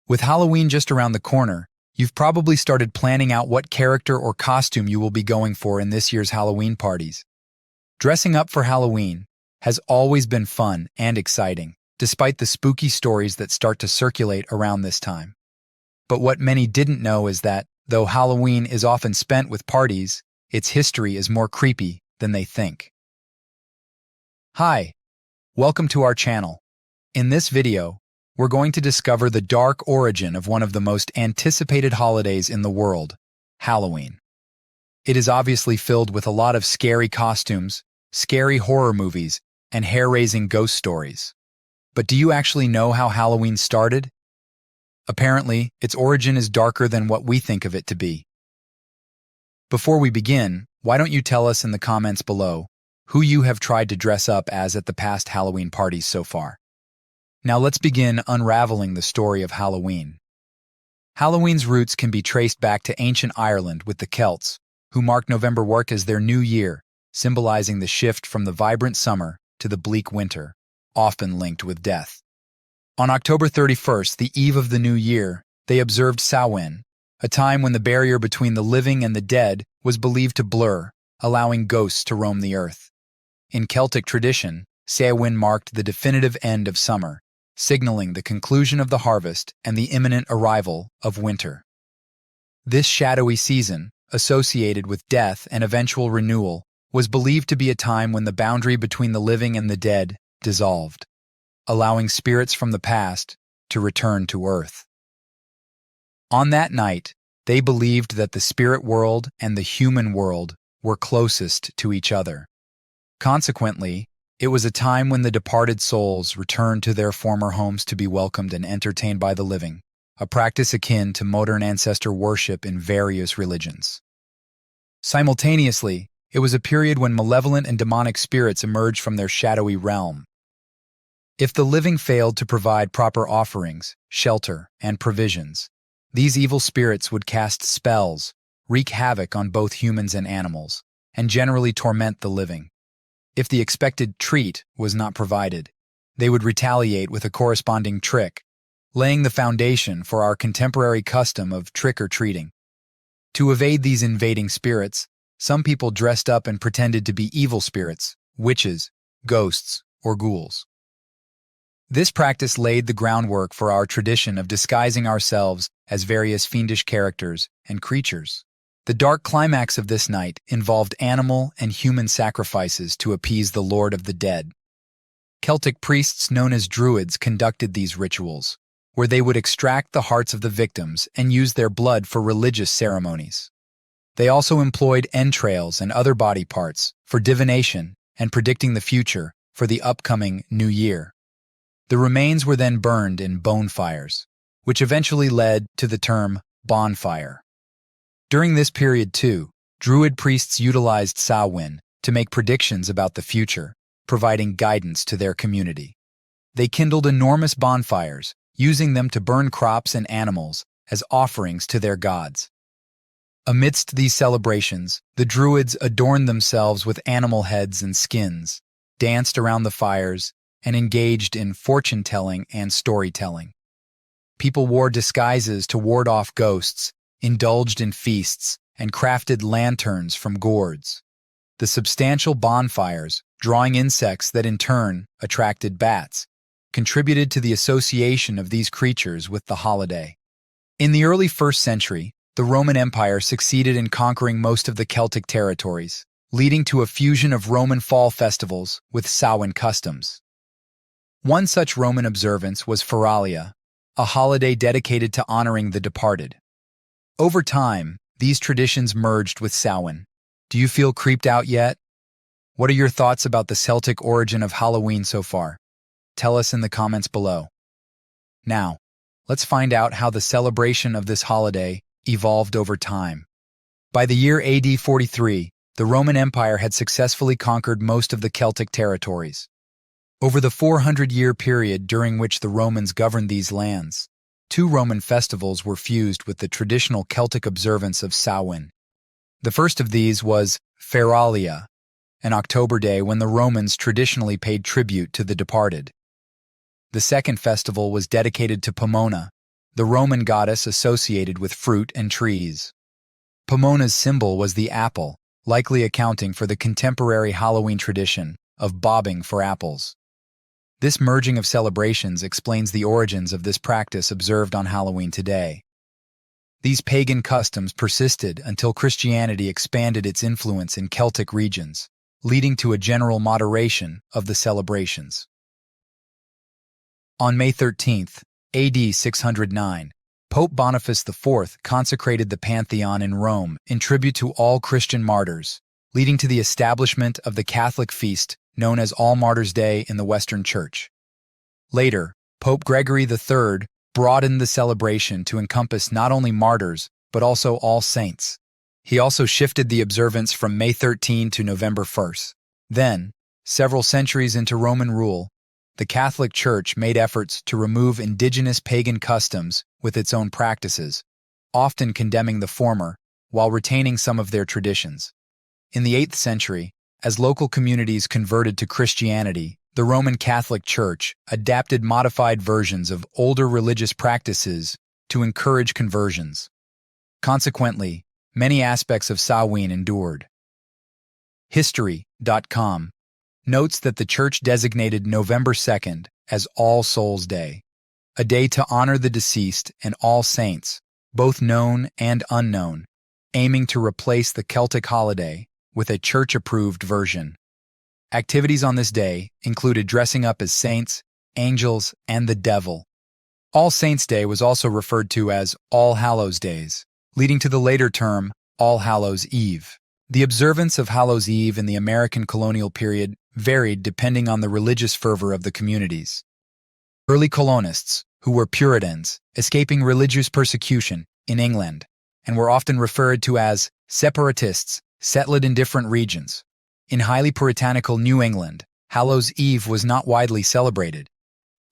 With Halloween just around the corner, you've probably started planning out what character or costume you will be going for in this year's Halloween parties. Dressing up for Halloween has always been fun and exciting, despite the spooky stories that start to circulate around this time. But what many didn't know is that, though Halloween is often spent with parties, its history is more creepy than they think. Hi, welcome to our channel. In this video, we're going to discover the dark origin of one of the most anticipated holidays in the world, Halloween. It is obviously filled with a lot of scary costumes, scary horror movies, and hair-raising ghost stories. But do you actually know how Halloween started? Apparently, its origin is darker than what we think of it to be. Before we begin, why don't you tell us in the comments below who you have tried to dress up as at the past Halloween parties so far? Now let's begin unraveling the story of Halloween. Halloween's roots can be traced back to ancient Ireland with the Celts, who marked November work as their new year, symbolizing the shift from the vibrant summer to the bleak winter, often linked with death. On October 31st, the eve of the new year, they observed Samhain, a time when the barrier between the living and the dead was believed to blur, allowing ghosts to roam the earth. In Celtic tradition, Samhain marked the definitive end of summer, signaling the conclusion of the harvest and the imminent arrival of winter. This shadowy season, associated with death and eventual renewal, was believed to be a time when the boundary between the living and the dead dissolved, allowing spirits from the past to return to Earth. On that night, they believed that the spirit world and the human world were closest to each other. Consequently, it was a time when the departed souls returned to their former homes to be welcomed and entertained by the living, a practice akin to modern ancestor worship in various religions. Simultaneously, it was a period when malevolent and demonic spirits emerged from their shadowy realm. If the living failed to provide proper offerings, shelter, and provisions, these evil spirits would cast spells, wreak havoc on both humans and animals, and generally torment the living. If the expected treat was not provided, they would retaliate with a corresponding trick, laying the foundation for our contemporary custom of trick-or-treating. To evade these invading spirits, some people dressed up and pretended to be evil spirits, witches, ghosts, or ghouls. This practice laid the groundwork for our tradition of disguising ourselves as various fiendish characters and creatures. The dark climax of this night involved animal and human sacrifices to appease the Lord of the Dead. Celtic priests known as Druids conducted these rituals, where they would extract the hearts of the victims and use their blood for religious ceremonies. They also employed entrails and other body parts for divination and predicting the future for the upcoming new year. The remains were then burned in bonfires, which eventually led to the term bonfire. During this period, too, Druid priests utilized Samhain to make predictions about the future, providing guidance to their community. They kindled enormous bonfires, using them to burn crops and animals as offerings to their gods. Amidst these celebrations, the Druids adorned themselves with animal heads and skins, danced around the fires, and engaged in fortune-telling and storytelling. People wore disguises to ward off ghosts, indulged in feasts, and crafted lanterns from gourds. The substantial bonfires, drawing insects that in turn attracted bats, contributed to the association of these creatures with the holiday. In the early 1st century, the Roman Empire succeeded in conquering most of the Celtic territories, leading to a fusion of Roman fall festivals with Samhain customs. One such Roman observance was Feralia, a holiday dedicated to honoring the departed. Over time, these traditions merged with Samhain. Do you feel creeped out yet? What are your thoughts about the Celtic origin of Halloween so far? Tell us in the comments below. Now, let's find out how the celebration of this holiday evolved over time. By the year AD 43, the Roman Empire had successfully conquered most of the Celtic territories. Over the 400-year period during which the Romans governed these lands, 2 Roman festivals were fused with the traditional Celtic observance of Samhain. The first of these was Feralia, an October day when the Romans traditionally paid tribute to the departed. The second festival was dedicated to Pomona, the Roman goddess associated with fruit and trees. Pomona's symbol was the apple, likely accounting for the contemporary Halloween tradition of bobbing for apples. This merging of celebrations explains the origins of this practice observed on Halloween today. These pagan customs persisted until Christianity expanded its influence in Celtic regions, leading to a general moderation of the celebrations. On May 13, AD 609, Pope Boniface IV consecrated the Pantheon in Rome in tribute to all Christian martyrs, leading to the establishment of the Catholic feast known as All Martyrs' Day in the Western Church. Later, Pope Gregory III broadened the celebration to encompass not only martyrs, but also all saints. He also shifted the observance from May 13 to November 1st. Then, several centuries into Roman rule, the Catholic Church made efforts to remove indigenous pagan customs with its own practices, often condemning the former while retaining some of their traditions. In the 8th century, as local communities converted to Christianity, the Roman Catholic Church adapted modified versions of older religious practices to encourage conversions. Consequently, many aspects of Samhain endured. History.com notes that the Church designated November 2nd as All Souls' Day, a day to honor the deceased and all saints, both known and unknown, aiming to replace the Celtic holiday with a church-approved version. Activities on this day included dressing up as saints, angels, and the devil. All Saints' Day was also referred to as All Hallows' Days, leading to the later term All Hallows' Eve. The observance of Hallows' Eve in the American colonial period varied depending on the religious fervor of the communities. Early colonists, who were Puritans, escaping religious persecution in England, and were often referred to as separatists, settled in different regions. In highly puritanical New England, Hallows' Eve was not widely celebrated.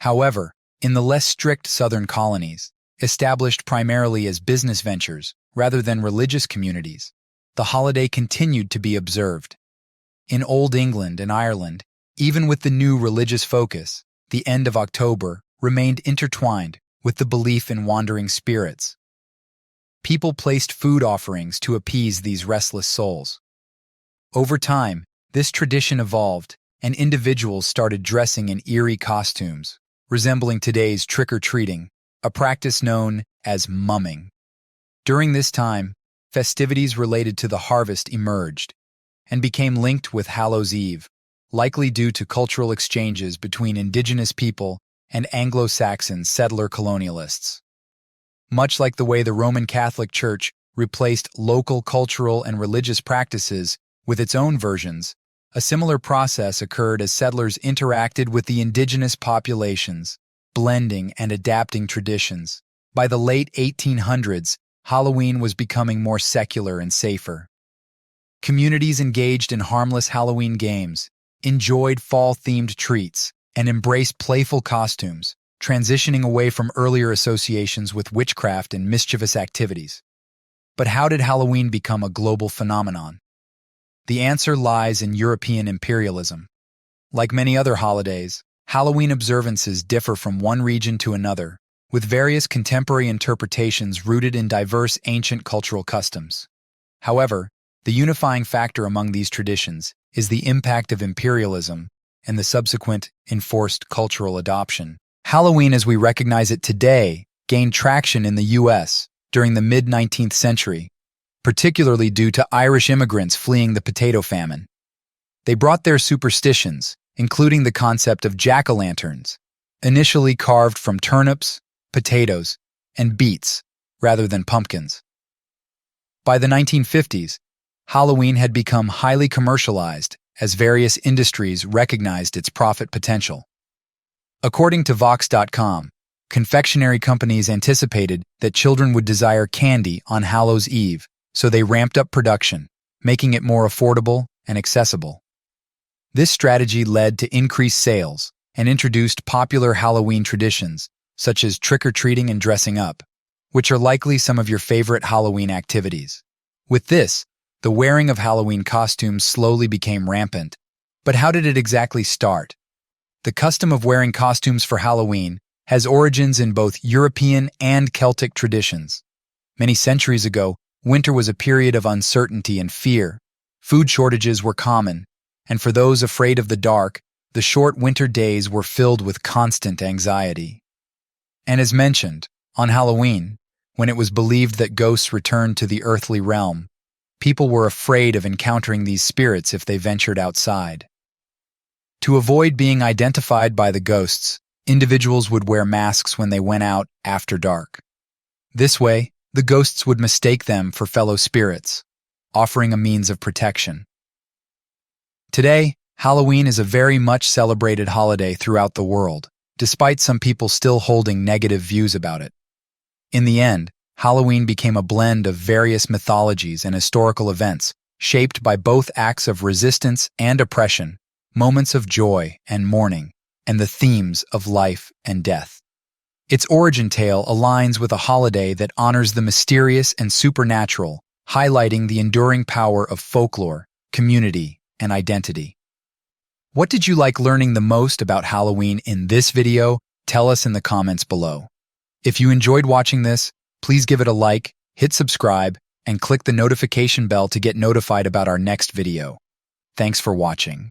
However, in the less strict southern colonies, established primarily as business ventures rather than religious communities, the holiday continued to be observed. In Old England and Ireland, even with the new religious focus, the end of October remained intertwined with the belief in wandering spirits. People placed food offerings to appease these restless souls. Over time, this tradition evolved, and individuals started dressing in eerie costumes, resembling today's trick-or-treating, a practice known as mumming. During this time, festivities related to the harvest emerged and became linked with Hallows' Eve, likely due to cultural exchanges between indigenous people and Anglo-Saxon settler colonialists. Much like the way the Roman Catholic Church replaced local cultural and religious practices with its own versions, a similar process occurred as settlers interacted with the indigenous populations, blending and adapting traditions. By the late 1800s, Halloween was becoming more secular and safer. Communities engaged in harmless Halloween games, enjoyed fall-themed treats, and embraced playful costumes, transitioning away from earlier associations with witchcraft and mischievous activities. But how did Halloween become a global phenomenon? The answer lies in European imperialism. Like many other holidays, Halloween observances differ from one region to another, with various contemporary interpretations rooted in diverse ancient cultural customs. However, the unifying factor among these traditions is the impact of imperialism and the subsequent enforced cultural adoption. Halloween as we recognize it today gained traction in the U.S. during the mid-19th century, particularly due to Irish immigrants fleeing the potato famine. They brought their superstitions, including the concept of jack-o'-lanterns, initially carved from turnips, potatoes, and beets, rather than pumpkins. By the 1950s, Halloween had become highly commercialized as various industries recognized its profit potential. According to Vox.com, confectionery companies anticipated that children would desire candy on Hallows' Eve, so they ramped up production, making it more affordable and accessible. This strategy led to increased sales and introduced popular Halloween traditions, such as trick-or-treating and dressing up, which are likely some of your favorite Halloween activities. With this, the wearing of Halloween costumes slowly became rampant. But how did it exactly start? The custom of wearing costumes for Halloween has origins in both European and Celtic traditions. Many centuries ago, winter was a period of uncertainty and fear. Food shortages were common, and for those afraid of the dark, the short winter days were filled with constant anxiety. And as mentioned, on Halloween, when it was believed that ghosts returned to the earthly realm, people were afraid of encountering these spirits if they ventured outside. To avoid being identified by the ghosts, individuals would wear masks when they went out after dark. This way, the ghosts would mistake them for fellow spirits, offering a means of protection. Today, Halloween is a very much celebrated holiday throughout the world, despite some people still holding negative views about it. In the end, Halloween became a blend of various mythologies and historical events, shaped by both acts of resistance and oppression, moments of joy and mourning, and the themes of life and death. Its origin tale aligns with a holiday that honors the mysterious and supernatural, highlighting the enduring power of folklore, community, and identity. What did you like learning the most about Halloween in this video? Tell us in the comments below. If you enjoyed watching this, please give it a like, hit subscribe, and click the notification bell to get notified about our next video. Thanks for watching.